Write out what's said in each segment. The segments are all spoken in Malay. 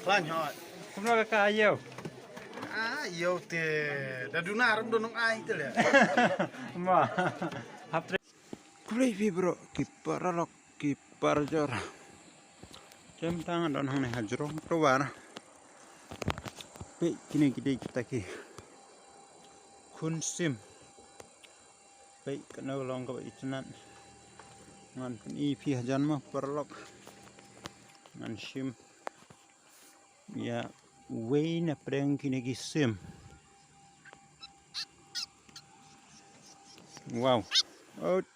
Lan hot. Kumno ka kayo. Yo te daduna ram donong ai te le. Ma. Hapre. Kulevi bro, kipar lok kipar jor. Jam tangan don hang ne hajrong prowana. Pe kini gede kita ki. Kun sim. Pe kana long ka itinan. Ngan kun ip hajan mah perlok. Ngan sim. Ya Wayne preng kini sim. Wow. Out.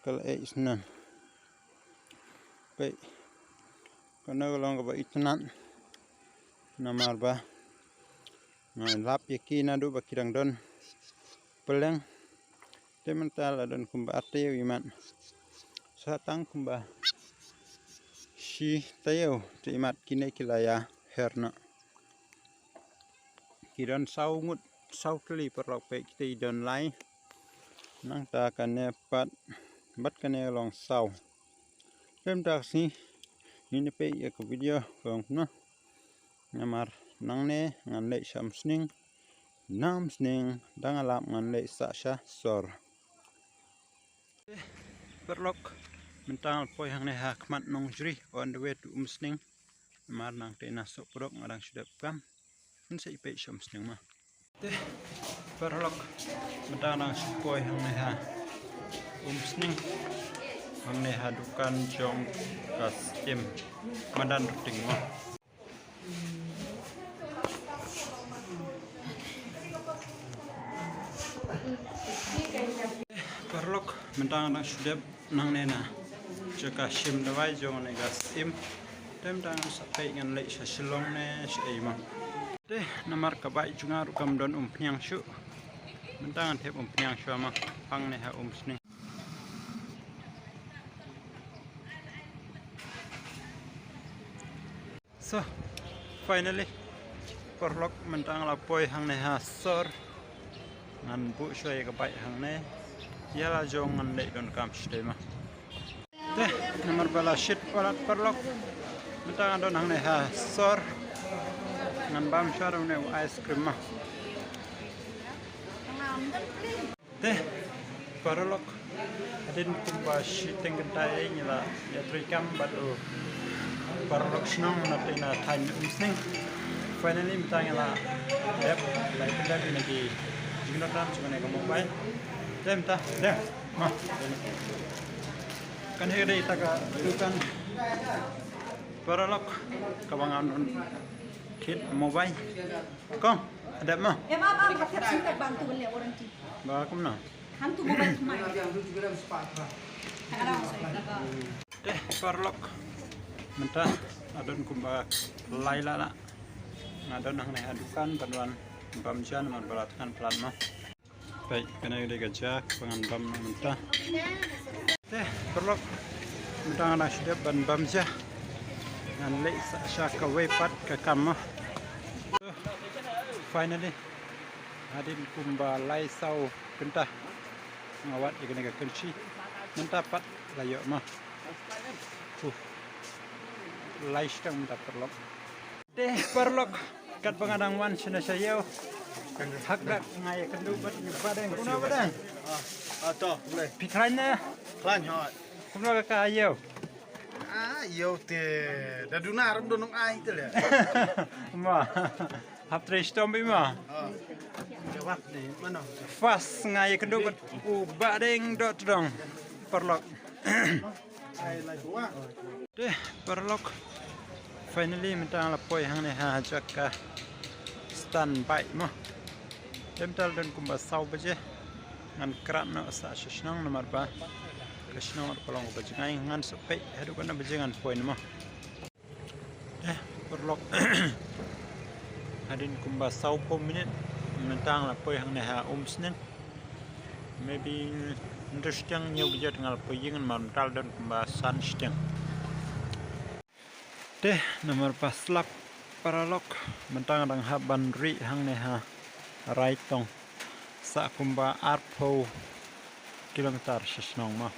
Kalau isnan. Baik. Karena kalau nggak itinan. Namar ba. Lap yakin adu bakirang don. Peleng. Temental don kumba ate wiman. Satang kumba. Si tayo timat kini kilaya herna. Kiran saungut sautli perlok pe kita idon lai. Nang ta kane pat bat kane long sau. Lem tak si ini pe ya ke video kong na. Namar nang ne ngan le sam sning. Nam sning dang alap ngan le sa sha sor. Perlok mentang poi hang ne ha kmat nong jri on the way to sning. Namar nang te na sok prok ngadang sudah pam. Ini saya pe sam sning ma. Perlok mentang nang poi hang ne ha sning. Hang ne ha dukan jong kas tim madan ruting ma. Perlok mentang nang sudah nang nena jika sim dawai jong ne gas tim tem dang sampai ngan le silong ne sei ma deh namar ka bai junga rukam don pnyang shu mentang tep pnyang shu ma pang ne ha sning. So finally perlok mentang la poi hang ne ha sor ngan bu shoi ka bai hang ne yala jong ngan le don kam shte ma deh nomor bala shit palat perlok mentang don hang ne ha sor ngan bam sharu ne ice cream ma deh perlok adin kumba shiteng gentai nyala ya trikam batu perlok snong na tina tan sing finally mentang la dep lai pindah lagi jingna ram cuma ne mobile dem ta dem ma kan hede itaga dukan perlok kabangan kit mobile kong ada ma Apa paket sintek bantu beli orang ti ba kum na hantu mobile kemana deh perlok mentah adon kumba laila la adon nang ne adukan panwan bamjan man balatkan plan mah baik kena ide gajak pengandam mentah deh perlok mentah na sudah ban bamja ngan le sa ka wepat ka kamah finally adin kumba lai sau kentah ngawat ikene ka kenci mentah pat layo mah lai stang mentah perlok deh perlok kat pengadang wan sina sayo hak dak ngaya kendu bat nyubadang kuna badang Ato boleh. pikranya Lan hot. kumno ka kayo. Yo te daduna ram donong ai te le. Ma haptre stombi ma Jawab ni mana? fas ngaya kendu bat badeng dot dong perlok Ai la dua. deh perlok finally mentang lapoi hang ne ha jaka standby mah temtal dan kumba sau baje ngan krat no sa shnang nomor ba krishnong kolong baje ngai ngan sepe hadu kana baje ngan poin mah perlok hadin kumba sau po minit mentang lapoi hang ne ha snen maybe interesting nyu baje ngal poyingan mantal dan kumba san steng deh nomor paslap paralok mentang dang haban ri hang ne ha raitong sa kumba arpo kilometer sesnong ma